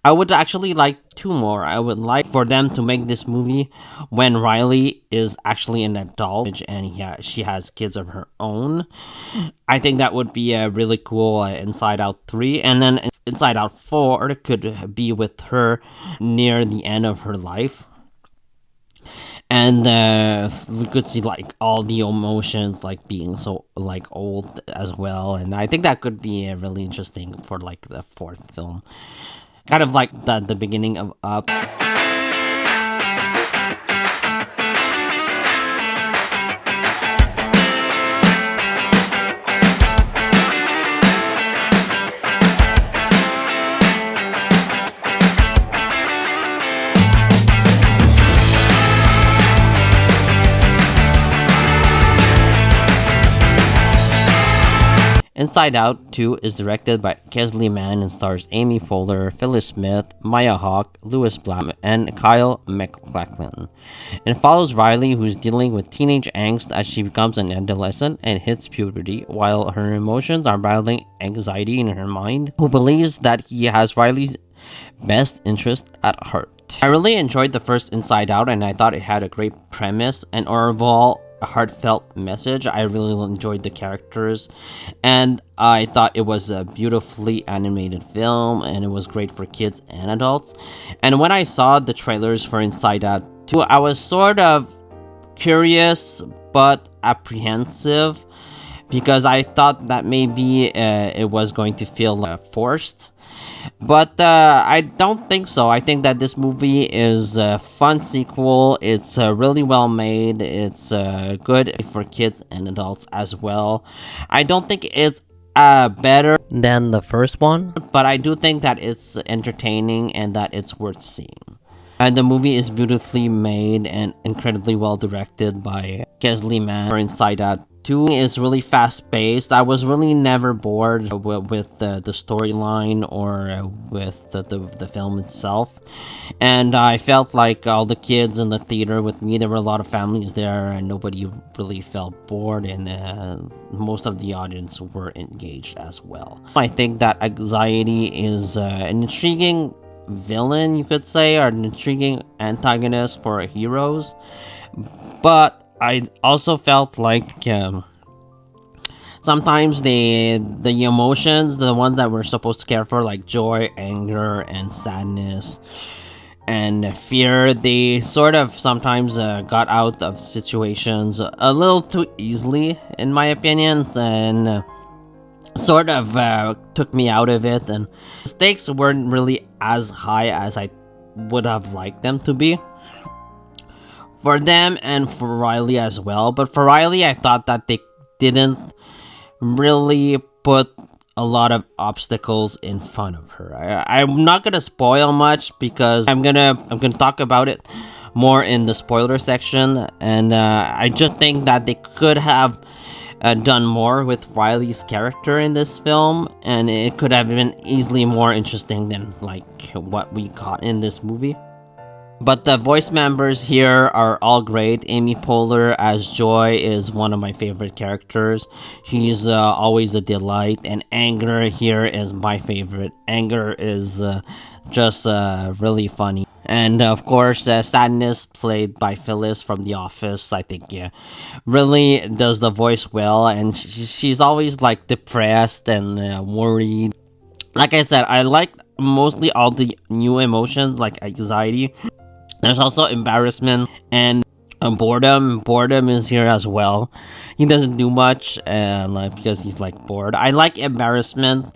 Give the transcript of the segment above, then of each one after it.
I would actually like two more. I would like for them to make this movie when Riley is actually an adult and she has kids of her own. I think that would be a really cool Inside Out 3. And then Inside Out 4 could be with her near the end of her life. And we could see like all the emotions like being so like old as well. And I think that could be really interesting for like the fourth film. Kind of like the beginning of Up. Inside Out 2 is directed by Keslie Mann and stars Amy Poehler, Phyllis Smith, Maya Hawke, Louis Blam, and Kyle MacLachlan. It follows Riley, who's dealing with teenage angst as she becomes an adolescent and hits puberty, while her emotions are battling anxiety in her mind, who believes that he has Riley's best interest at heart. I really enjoyed the first Inside Out, and I thought it had a great premise and overall a heartfelt message. I really enjoyed the characters, and I thought it was a beautifully animated film, and it was great for kids and adults. And when I saw the trailers for Inside Out 2, I was sort of curious but apprehensive because I thought that maybe it was going to feel forced. But I don't think so. I think that this movie is a fun sequel. It's really well made. It's good for kids and adults as well. I don't think it's better than the first one, but I do think that it's entertaining and that it's worth seeing. And the movie is beautifully made and incredibly well directed by Keslie Mann. Inside Out 2 is really fast-paced. I was really never bored with the storyline or with the film itself. And I felt like all the kids in the theater with me, there were a lot of families there and nobody really felt bored, and most of the audience were engaged as well. I think that anxiety is an intriguing villain, you could say, or an intriguing antagonist for heroes, but I also felt like sometimes the emotions, the ones that we're supposed to care for, like joy, anger, and sadness and fear, they sort of sometimes got out of situations a little too easily, in my opinion, and sort of took me out of it, and stakes weren't really as high as I would have liked them to be for them and for Riley as well. But for Riley, I thought that they didn't really put a lot of obstacles in front of her. I'm not gonna spoil much because I'm gonna talk about it more in the spoiler section, and I just think that they could have done more with Riley's character in this film, and it could have been easily more interesting than like what we got in this movie. But the voice members here are all great. Amy Poehler as Joy is one of my favorite characters. She's always a delight, and Anger here is my favorite. Anger is just really funny. And of course, Sadness, played by Phyllis from The Office, I think, really does the voice well. And she's always like depressed and worried. Like I said, I like mostly all the new emotions, like anxiety. There's also embarrassment and boredom. Boredom is here as well. He doesn't do much, like because he's like bored. I like embarrassment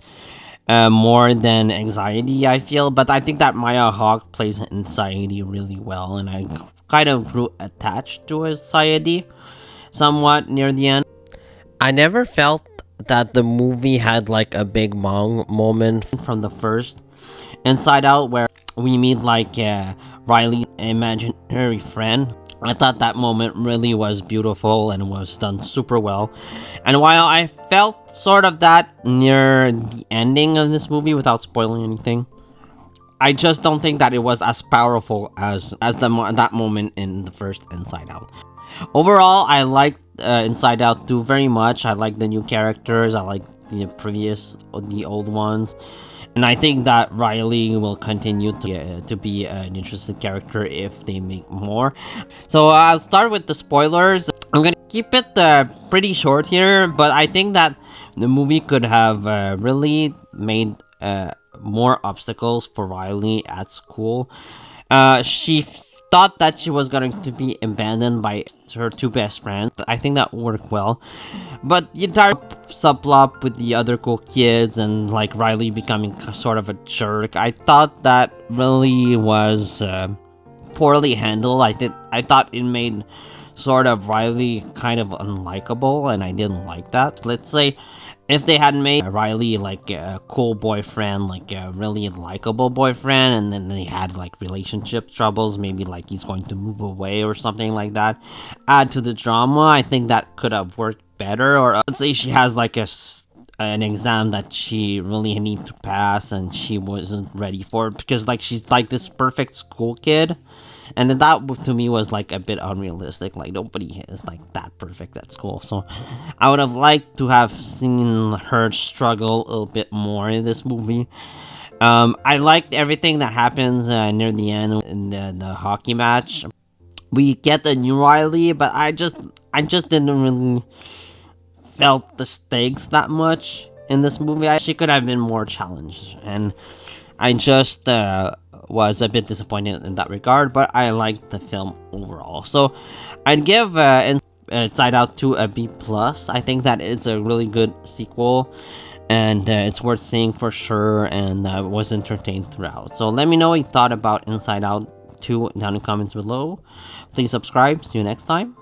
more than anxiety, I feel, but I think that Maya Hawke plays anxiety really well, and I kind of grew attached to anxiety somewhat near the end. I never felt that the movie had like a big moment from the first Inside Out, where we meet like Riley's imaginary friend. I thought that moment really was beautiful and was done super well. And while I felt sort of that near the ending of this movie, without spoiling anything, I just don't think that it was as powerful as that moment in the first Inside Out. Overall, I liked Inside Out 2 very much. I like the new characters. I like the old ones. And I think that Riley will continue to be an interesting character if they make more. So I'll start with the spoilers. I'm gonna keep it pretty short here, but I think that the movie could have really made more obstacles for Riley at school. She thought that she was going to be abandoned by her two best friends. I think that worked well. But the entire subplot with the other cool kids and like Riley becoming sort of a jerk, I thought that really was poorly handled. I thought it made sort of Riley kind of unlikable, and I didn't like that. Let's say if they had made Riley like a cool boyfriend, like a really likable boyfriend, and then they had like relationship troubles, maybe like he's going to move away or something like that, add to the drama, I think that could have worked better. Or let's say she has like an exam that she really need to pass and she wasn't ready for it, because like she's like this perfect school kid, and then that to me was like a bit unrealistic. Like nobody is like that perfect at school, so I would have liked to have seen her struggle a little bit more in this movie. I liked everything that happens near the end in the hockey match. We get the new Riley, but I just didn't really felt the stakes that much in this movie. She could have been more challenged, and I just was a bit disappointed in that regard. But I liked the film overall, so I'd give Inside Out 2 a B plus. I think that it's a really good sequel, and it's worth seeing for sure, and was entertained throughout. So let me know what you thought about Inside Out 2 down in the comments below. Please subscribe. See you next time.